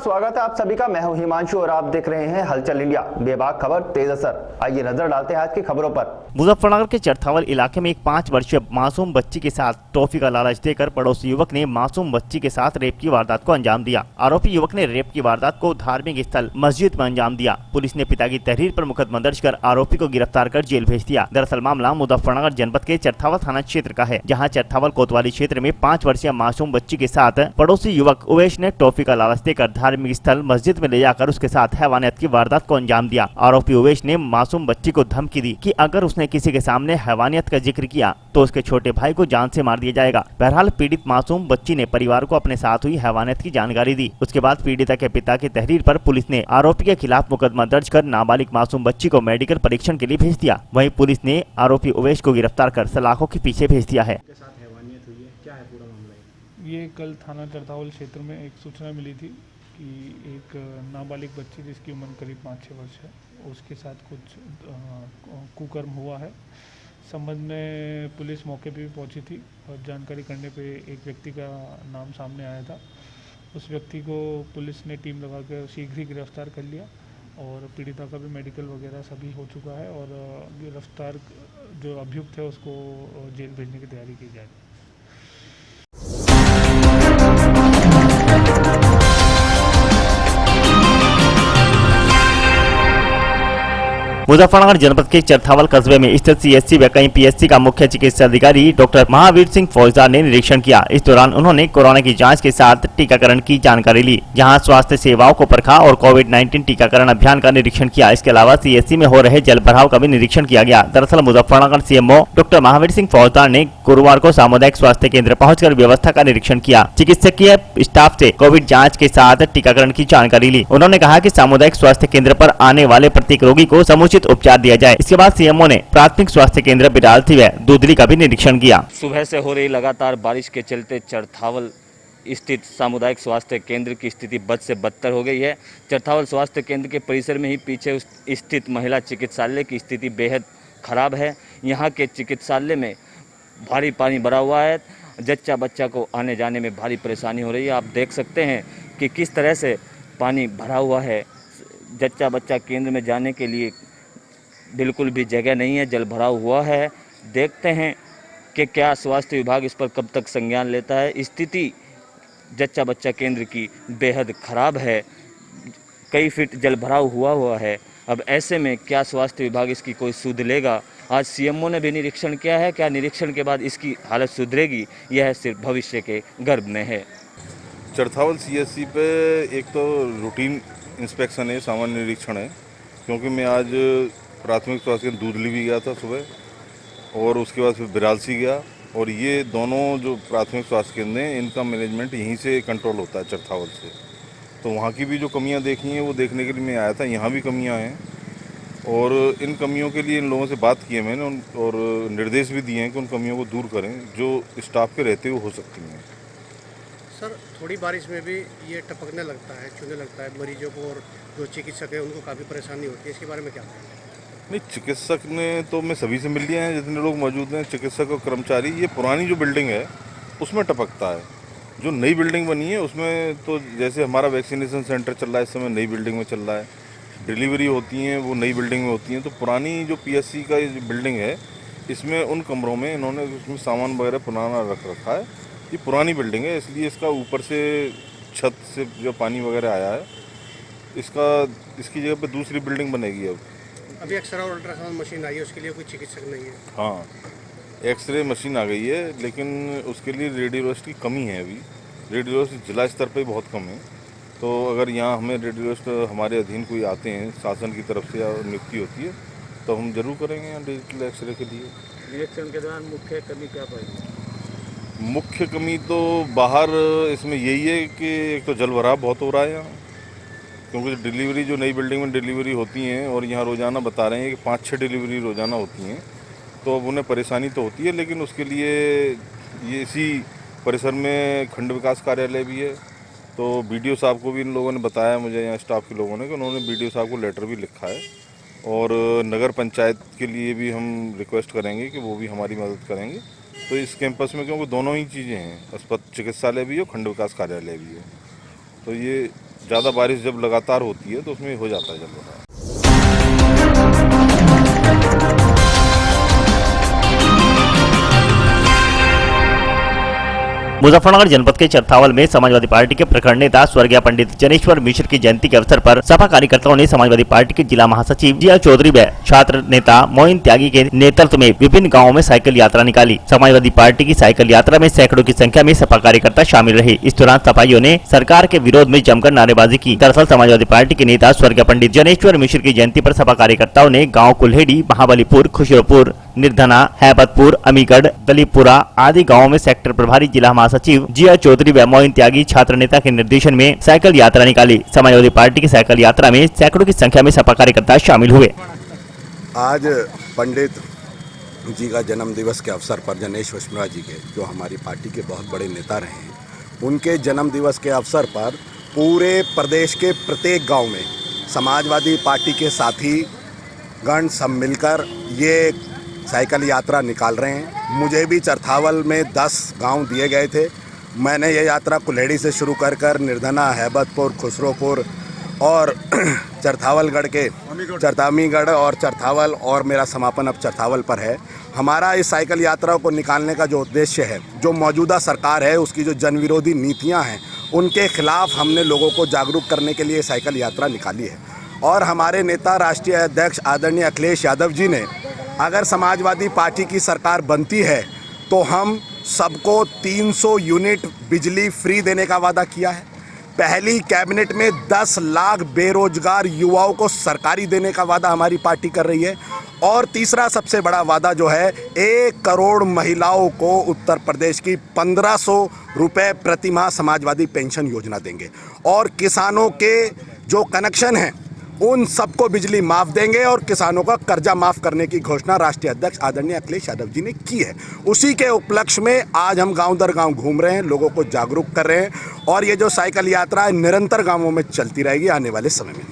स्वागत है आप सभी का। मैं हूं हिमांशु और आप देख रहे हैं हलचल इंडिया। बेबाक खबर तेज असर। आइए नजर डालते हैं आज की खबरों पर। मुजफ्फरनगर के चरथावल इलाके में एक 5 वर्षीय मासूम बच्ची के साथ टॉफी का लालच देकर पड़ोसी युवक ने मासूम बच्ची के साथ रेप की वारदात को अंजाम दिया। आरोपी युवक ने रेप की वारदात को धार्मिक स्थल मस्जिद में अंजाम दिया। पुलिस ने पिता की तहरीर पर मुकदमा दर्ज कर आरोपी को गिरफ्तार कर जेल भेज दिया। दरअसल मामला मुजफ्फरनगर जनपद के चरथावल थाना क्षेत्र का है, जहाँ चरथावल कोतवाली क्षेत्र में 5 वर्षीय मासूम बच्ची के साथ पड़ोसी युवक उवेश ने टॉफी का लालच देकर धार्मिक स्थल मस्जिद में ले जाकर उसके साथ हैवानियत की वारदात को अंजाम दिया। आरोपी उवेश ने मासूम बच्ची को धमकी दी कि अगर उसने किसी के सामने हैवानियत का जिक्र किया तो उसके छोटे भाई को जान से मार दिया जाएगा। बहरहाल पीड़ित मासूम बच्ची ने परिवार को अपने साथ हुई हैवानियत की जानकारी दी। उसके बाद पीड़िता के पिता की तहरीर पर पुलिस ने आरोपी के खिलाफ मुकदमा दर्ज कर नाबालिग मासूम बच्ची को मेडिकल परीक्षण के लिए भेज दिया। वहीं पुलिस ने आरोपी उवेश को गिरफ्तार कर सलाखों के पीछे भेज दिया है। ये कल थाना चरथावल क्षेत्र में एक सूचना मिली थी कि एक नाबालिग बच्ची जिसकी उम्र करीब 5-6 वर्ष है, उसके साथ कुछ कुकर्म हुआ है। संबंध में पुलिस मौके पे भी पहुंची थी और जानकारी करने पे एक व्यक्ति का नाम सामने आया था। उस व्यक्ति को पुलिस ने टीम लगा कर शीघ्र ही गिरफ्तार कर लिया और पीड़िता का भी मेडिकल वगैरह सभी हो चुका है और गिरफ्तार जो अभियुक्त है उसको जेल भेजने की तैयारी की जा रही है। मुजफ्फरनगर जनपद के चरथावल कस्बे में स्थित सीएचसी व कई पीएचसी का मुख्य चिकित्सा अधिकारी डॉक्टर महावीर सिंह फौजदार ने निरीक्षण किया। इस दौरान उन्होंने कोरोना की जांच के साथ टीकाकरण की जानकारी ली, जहां स्वास्थ्य सेवाओं को परखा और कोविड-19 टीकाकरण अभियान का निरीक्षण किया। इसके अलावा सीएचसी में हो रहे जल भराव का भी निरीक्षण किया गया। दरअसल मुजफ्फरनगर सीएमओ डॉक्टर महावीर सिंह फौजदार ने गुरुवार को सामुदायिक स्वास्थ्य केंद्र पहुंचकर व्यवस्था का निरीक्षण किया। चिकित्सकीय स्टाफ से कोविड जाँच के साथ टीकाकरण की जानकारी ली। उन्होंने कहा कि सामुदायिक स्वास्थ्य केंद्र पर आने वाले प्रत्येक रोगी को समुचित उपचार दिया जाए। इसके बाद सीएमओ ने प्राथमिक स्वास्थ्य केंद्र बिरालथी व दूधली का भी निरीक्षण किया। सुबह से हो रही लगातार बारिश के चलते चरथावल स्थित सामुदायिक स्वास्थ्य केंद्र की स्थिति बद से बदतर हो गई है। चरथावल स्वास्थ्य केंद्र के परिसर में ही पीछे स्थित महिला चिकित्सालय की स्थिति बेहद खराब है। यहाँ के चिकित्सालय में भारी पानी भरा हुआ है। जच्चा बच्चा को आने जाने में भारी परेशानी हो रही है। आप देख सकते हैं कि किस तरह से पानी भरा हुआ है। जच्चा बच्चा केंद्र में जाने के लिए बिल्कुल भी जगह नहीं है, जल भराव हुआ है। देखते हैं कि क्या स्वास्थ्य विभाग इस पर कब तक संज्ञान लेता है। स्थिति जच्चा बच्चा केंद्र की बेहद खराब है, कई फीट जल भराव हुआ है। अब ऐसे में क्या स्वास्थ्य विभाग इसकी कोई सुध लेगा। आज सीएमओ ने भी निरीक्षण किया है, क्या निरीक्षण के बाद इसकी हालत सुधरेगी, यह सिर्फ भविष्य के गर्भ में है। चरथावल सीएचसी पे एक तो रूटीन इंस्पेक्शन है, सामान्य निरीक्षण है, क्योंकि मैं आज प्राथमिक स्वास्थ्य केंद्र दूधली भी गया था सुबह और उसके बाद फिर बिरालसी गया और ये दोनों जो प्राथमिक स्वास्थ्य केंद्र हैं इनका मैनेजमेंट यहीं से कंट्रोल होता है चरथावल से। तो वहाँ की भी जो कमियाँ देखी हैं वो देखने के लिए मैं आया था। यहाँ भी कमियाँ हैं और इन कमियों के लिए इन लोगों से बात की है मैंने और निर्देश भी दिए हैं कि उन कमियों को दूर करें जो स्टाफ के रहते हुए हो सकती हैं। सर, थोड़ी बारिश में भी ये टपकने लगता है, छूने लगता है मरीजों को और जो चिकित्सक है उनको काफ़ी परेशानी होती है। इसके बारे में क्या कहें? नहीं, चिकित्सक ने तो मैं सभी से मिल लिया है जितने लोग मौजूद हैं, चिकित्सक और कर्मचारी। ये पुरानी जो बिल्डिंग है उसमें टपकता है। जो नई बिल्डिंग बनी है उसमें तो जैसे हमारा वैक्सीनेशन सेंटर चल रहा है इस समय नई बिल्डिंग में चल रहा है, डिलीवरी होती हैं वो नई बिल्डिंग में होती हैं। तो पुरानी जो पीएचसी का जो बिल्डिंग है इसमें उन कमरों में इन्होंने उसमें सामान वगैरह पुराना रख रखा है। ये पुरानी बिल्डिंग है इसलिए इसका ऊपर से छत से जो पानी वगैरह आया है इसकी जगह पे दूसरी बिल्डिंग बनेगी। अब अभी एक्सरे और अल्ट्रासाउंड मशीन आई है, उसके लिए कोई चिकित्सक नहीं है। हाँ, एक्सरे मशीन आ गई है लेकिन उसके लिए रेडियोलॉजिस्ट की कमी है। अभी रेडियोलॉजिस्ट जिला स्तर पे बहुत कम है। तो अगर यहाँ हमें रेडियोलॉजिस्ट हमारे अधीन कोई आते हैं शासन की तरफ से या नियुक्ति होती है तो हम जरूर करेंगे यहाँ डिजिटल एक्सरे के लिए। निरीक्षण के दौरान मुख्य कमी क्या पाई? मुख्य कमी तो बाहर इसमें यही है कि एक तो जल भराव बहुत हो रहा है यहाँ, क्योंकि डिलीवरी जो नई बिल्डिंग में डिलीवरी होती हैं और यहाँ रोज़ाना बता रहे हैं कि 5-6 डिलीवरी रोज़ाना होती हैं, तो अब उन्हें परेशानी तो होती है। लेकिन उसके लिए ये इसी परिसर में खंड विकास कार्यालय भी है। तो बीडीओ साहब को भी इन लोगों ने बताया मुझे, यहाँ स्टाफ के लोगों ने, कि उन्होंने बीडीओ साहब को लेटर भी लिखा है और नगर पंचायत के लिए भी हम रिक्वेस्ट करेंगे कि वो भी हमारी मदद करेंगे। तो इस कैंपस में क्योंकि दोनों ही चीज़ें हैं, अस्पताल चिकित्सालय भी है और खंड विकास कार्यालय भी है, तो ये ज़्यादा बारिश जब लगातार होती है तो उसमें हो जाता है जलभराव। मुजफ्फरनगर जनपद के चरथावल में समाजवादी पार्टी के प्रखर नेता स्वर्गीय पंडित जनेश्वर मिश्र की जयंती के अवसर पर सपा कार्यकर्ताओं ने समाजवादी पार्टी के जिला महासचिव जिया चौधरी व छात्र नेता मोइन त्यागी के नेतृत्व में विभिन्न गांवों में साइकिल यात्रा निकाली। समाजवादी पार्टी की साइकिल यात्रा में सैकड़ों की संख्या में सपा कार्यकर्ता शामिल रहे। इस दौरान सपाइयों ने सरकार के विरोध में जमकर नारेबाजी की। दरअसल समाजवादी पार्टी के नेता स्वर्गीय पंडित जनेश्वर मिश्र की जयंती पर सपा कार्यकर्ताओं ने गाँव कुल्हेड़ी, महाबलीपुर, खुशरोपुर, निर्धना, हैबतपुर, अमीगढ़, दलीपपुरा आदि गांवों में सेक्टर प्रभारी जिला महासचिव जिया चौधरी व मोइन त्यागी छात्र नेता के निर्देशन में साइकिल यात्रा निकाली। समाजवादी पार्टी की साइकिल यात्रा में सैकड़ों की संख्या में सपा कार्यकर्ता शामिल हुए। आज पंडित जी का जन्म दिवस के अवसर पर जनेश्वर मिश्रा जी के, जो हमारी पार्टी के बहुत बड़े नेता रहे हैं, उनके जन्म दिवस के अवसर पर पूरे प्रदेश के प्रत्येक गाँव में समाजवादी पार्टी के साथी गण सब मिलकर ये साइकिल यात्रा निकाल रहे हैं। मुझे भी चरथावल में 10 गांव दिए गए थे। मैंने ये यात्रा कुल्हेड़ी से शुरू कर निर्धना, हैबतपुर, खुसरोपुर और चरथावलगढ़ के चरतामीगढ़ और चरथावल, और मेरा समापन अब चरथावल पर है। हमारा इस साइकिल यात्रा को निकालने का जो उद्देश्य है, जो मौजूदा सरकार है उसकी जो जनविरोधी नीतियाँ हैं उनके खिलाफ हमने लोगों को जागरूक करने के लिए साइकिल यात्रा निकाली है। और हमारे नेता राष्ट्रीय अध्यक्ष आदरणीय अखिलेश यादव जी ने अगर समाजवादी पार्टी की सरकार बनती है तो हम सबको 300 यूनिट बिजली फ्री देने का वादा किया है। पहली कैबिनेट में 10 लाख बेरोजगार युवाओं को सरकारी देने का वादा हमारी पार्टी कर रही है। और तीसरा सबसे बड़ा वादा जो है, 1 करोड़ महिलाओं को उत्तर प्रदेश की 1500 रुपये प्रतिमाह समाजवादी पेंशन योजना देंगे। और किसानों के जो कनेक्शन हैं उन सबको बिजली माफ़ देंगे और किसानों का कर्जा माफ़ करने की घोषणा राष्ट्रीय अध्यक्ष आदरणीय अखिलेश यादव जी ने की है। उसी के उपलक्ष्य में आज हम गांव दर गांव घूम रहे हैं, लोगों को जागरूक कर रहे हैं और ये जो साइकिल यात्रा है निरंतर गांवों में चलती रहेगी आने वाले समय में।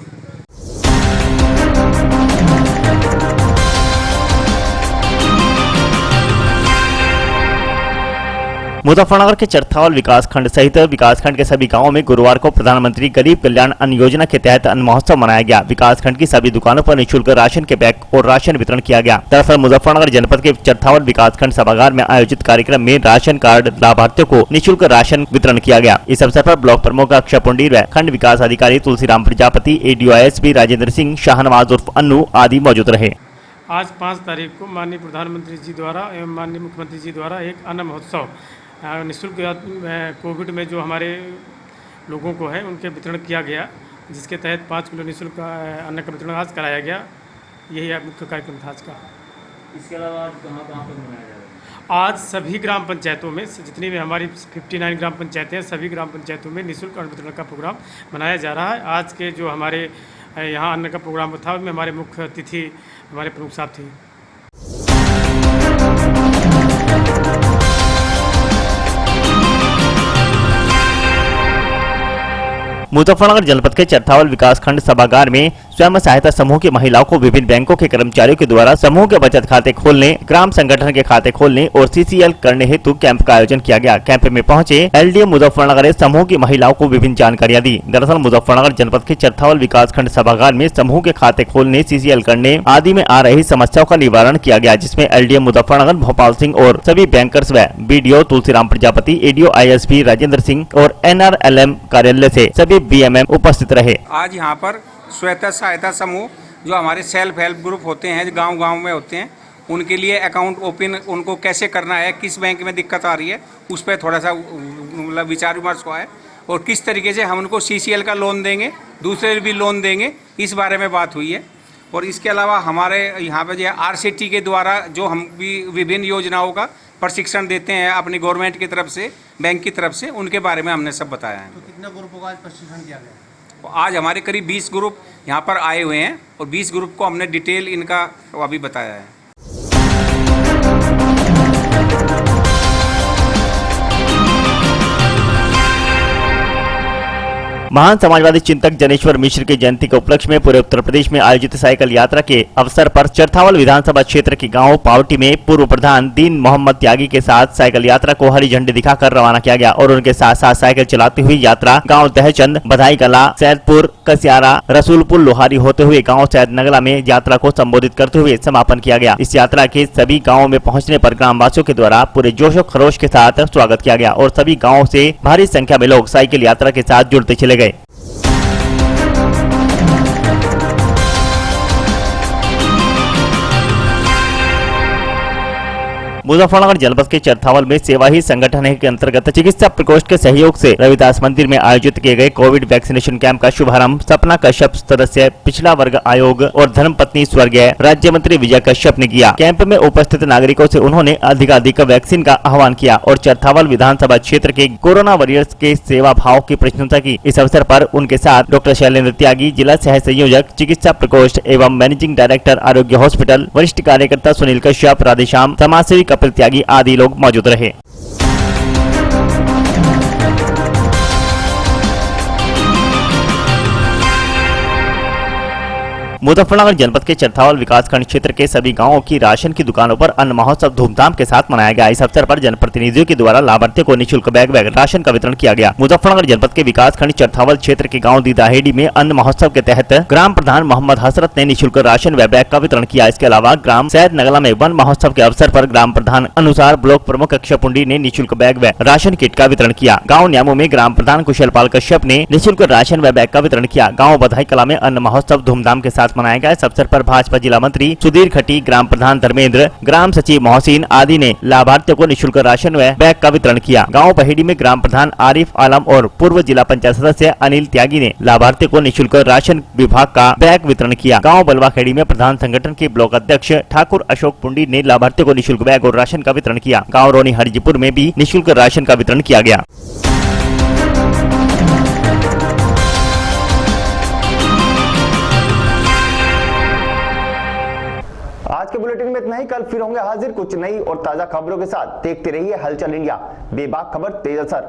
मुजफ्फरनगर के चरथावल विकासखंड सहित विकासखंड के सभी गांवों में गुरुवार को प्रधानमंत्री गरीब कल्याण अन्न योजना के तहत अन्न महोत्सव मनाया गया। विकासखंड की सभी दुकानों पर निःशुल्क राशन के बैग और राशन वितरण किया गया। दरअसल मुजफ्फरनगर जनपद के चरथावल विकासखंड सभागार में आयोजित कार्यक्रम में राशन कार्ड लाभार्थियों को निःशुल्क राशन वितरण किया गया। इस अवसर पर ब्लॉक प्रमुख अक्षय पुंडीर व खंड विकास अधिकारी तुलसीराम प्रजापति, ADO राजेंद्र सिंह, शाहनवाज उर्फ अन्नू आदि मौजूद रहे। आज 5 तारीख को माननीय प्रधानमंत्री जी द्वारा एवं माननीय मुख्यमंत्री जी द्वारा एक अन्न महोत्सव निःशुल्क कोविड में जो हमारे लोगों को है उनके वितरण किया गया, जिसके तहत 5 किलो निःशुल्क अन्न का वितरण आज कराया गया। यही मुख्य कार्यक्रम था आज का। इसके अलावा आज कहाँ पर मनाया जाएगा? आज सभी ग्राम पंचायतों में, जितनी भी हमारी 59 ग्राम पंचायतें हैं, सभी ग्राम पंचायतों में निःशुल्क अन्न वितरण का प्रोग्राम मनाया जा रहा है। आज के जो हमारे यहाँ अन्न का प्रोग्राम था उसमें हमारे मुख्य अतिथि हमारे प्रमुख साहब थे। मुजफ्फरनगर जनपद के चरथावल विकासखंड सभागार में स्वयं सहायता समूह की महिलाओं को विभिन्न बैंकों के कर्मचारियों के द्वारा समूह के बचत खाते खोलने, ग्राम संगठन के खाते खोलने और CCL करने हेतु कैंप का आयोजन किया गया। कैंप में पहुंचे LDM मुजफ्फरनगर ने समूह की महिलाओं को विभिन्न जानकारियां दी। दरअसल मुजफ्फरनगर जनपद के चरथावल विकासखंड सभागार में समूह के खाते खोलने, CCL करने आदि में आ रही समस्याओं का निवारण किया गया, जिसमें LDM मुजफ्फरनगर भोपाल सिंह और सभी बैंकर्स व BDO Tulsiram Prajapati, ADO ISP Rajendra Singh और NRLM कार्यालय से सभी BMM उपस्थित रहे। आज यहाँ पर स्वयं सहायता समूह जो हमारे सेल्फ हेल्प ग्रुप होते हैं, जो गांव-गांव में होते हैं, उनके लिए अकाउंट ओपन उनको कैसे करना है, किस बैंक में दिक्कत आ रही है, उस पर थोड़ा सा मतलब विचार विमर्श हुआ है और किस तरीके से हम उनको CCL का लोन देंगे, दूसरे भी लोन देंगे, इस बारे में बात हुई है। और इसके अलावा हमारे यहाँ पर जो RCT के द्वारा जो हम भी विभिन्न योजनाओं का प्रशिक्षण देते हैं अपनी गवर्नमेंट की तरफ से, बैंक की तरफ से, उनके बारे में हमने सब बताया है। तो कितने ग्रुपों का आज प्रशिक्षण दिया गया? आज हमारे करीब 20 ग्रुप यहाँ पर आए हुए हैं और 20 ग्रुप को हमने डिटेल इनका अभी बताया है। महान समाजवादी चिंतक जनेश्वर मिश्र की जयंती के उपलक्ष्य में पूरे उत्तर प्रदेश में आयोजित साइकिल यात्रा के अवसर पर चरथावल विधानसभा क्षेत्र के गांव पावटी में पूर्व प्रधान दीन मोहम्मद त्यागी के साथ साइकिल यात्रा को हरी झंडी दिखाकर रवाना किया गया और उनके साथ साथ साइकिल चलाती हुई यात्रा गांव दहचंद, बधाई कला, सैदपुर, कसियारा, रसूलपुर, लोहारी होते हुए गांव सैद नगला में यात्रा को संबोधित करते हुए समापन किया गया। इस यात्रा के सभी गाँवों में पहुँचने पर ग्रामवासियों के द्वारा पूरे जोशो खरोश के साथ स्वागत किया गया और सभी गाँवों से भारी संख्या में लोग साइकिल यात्रा के साथ जुड़ते चले गए। मुजफ्फरनगर जनपद के चरथावल में सेवा ही संगठन के अंतर्गत चिकित्सा प्रकोष्ठ के सहयोग से रविदास मंदिर में आयोजित किए गए कोविड वैक्सीनेशन कैंप का शुभारंभ सपना कश्यप, सदस्य पिछड़ा वर्ग आयोग और धर्मपत्नी स्वर्गीय राज्य मंत्री विजय कश्यप ने किया। कैंप में उपस्थित नागरिकों से उन्होंने अधिकाधिक वैक्सीन का आह्वान किया और चरथावल विधानसभा क्षेत्र के कोरोना वॉरियर्स के सेवा भाव की प्रशंसा की। इस अवसर पर उनके साथ डॉक्टर शैलेंद्र त्यागी, जिला सह संयोजक चिकित्सा प्रकोष्ठ एवं मैनेजिंग डायरेक्टर आरोग्य हॉस्पिटल, वरिष्ठ कार्यकर्ता सुनील कश्यप, राधेश्याम, समाजसेवी कपिल त्यागी आदि लोग मौजूद रहे। मुजफ्फरनगर जनपद के चरथावल विकासखंड क्षेत्र के सभी गांवों की राशन की दुकानों पर अन्न महोत्सव धूमधाम के साथ मनाया गया। इस अवसर पर जनप्रतिनिधियों के द्वारा लाभार्थियों को निःशुल्क बैग राशन का वितरण किया गया। मुजफ्फरनगर जनपद के विकासखंड चरथावल क्षेत्र के गांव दीदाहेड़ी में अन्न महोत्सव के तहत ग्राम प्रधान मोहम्मद हसरत ने निःशुल्क राशन व बैग का वितरण किया। इसके अलावा ग्राम सैद नगला में वन महोत्सव के अवसर पर ग्राम प्रधान अनुसार ब्लॉक प्रमुख अक्षपुंडी ने निःशुल्क बैग व राशन किट का वितरण किया। गाँव न्यामो में ग्राम प्रधान कुशलपाल कश्यप ने निःशुल्क राशन व बैग का वितरण किया। गाँव बधाई कला में अन्न महोत्सव धूमधाम के साथ मनाया गया। इस अवसर पर भाजपा जिला मंत्री सुधीर खटी, ग्राम प्रधान धर्मेंद्र, ग्राम सचिव मोहसिन आदि ने लाभार्थियों को निःशुल्क राशन व बैग का वितरण किया। गांव पहेड़ी में ग्राम प्रधान आरिफ आलम और पूर्व जिला पंचायत सदस्य अनिल त्यागी ने लाभार्थियों को निःशुल्क राशन विभाग का बैग वितरण किया। गांव बलवाखेड़ी में प्रधान संगठन के ब्लॉक अध्यक्ष ठाकुर अशोक पुंडी ने लाभार्थियों को निःशुल्क बैग और राशन का वितरण किया। गाँव रोनी हरिजीपुर में भी निःशुल्क राशन का वितरण किया गया। आज के बुलेटिन में इतना ही। कल फिर होंगे हाजिर कुछ नई और ताजा खबरों के साथ। देखते रहिए हलचल इंडिया, बेबाक खबर तेज असर।